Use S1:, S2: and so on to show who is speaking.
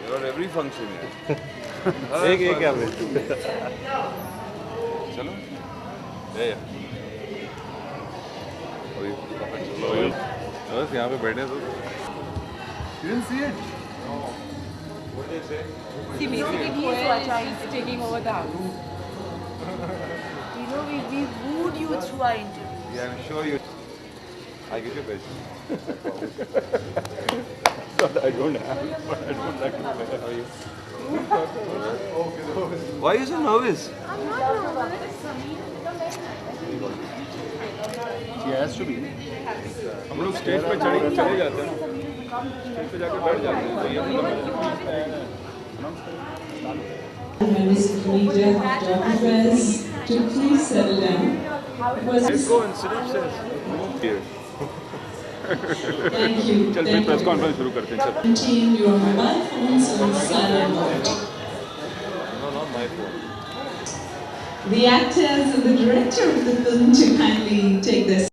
S1: You're at every function, yeah.
S2: एक क्या है?
S1: चलो. Yeah. बस यहाँ पे बैठे तो. You didn't see it? No. What did they say?
S3: See, basically, he is taking over the house.
S4: You know, we wooed you through our interview.
S1: Yeah, I'm sure you. I get your best.
S2: I don't have, but I don't like to play. How are you?
S1: Why are you so nervous?
S4: I'm not nervous.
S2: She has to be. हम लोग stage पे चले जाते हैं ना, stage पे जाके बैठ जाते हैं, तो ये
S5: Members of the media, photographers, to please settle down.
S2: Let's go and sit upstairs. Here.
S5: Thank you.
S2: चल फिर प्रेस कॉन्फ्रेंस शुरू करते हैं चल.
S5: Maintain your mobile phones on silent mode.
S1: No, not my phone.
S5: The actors and the director of the film to kindly take this.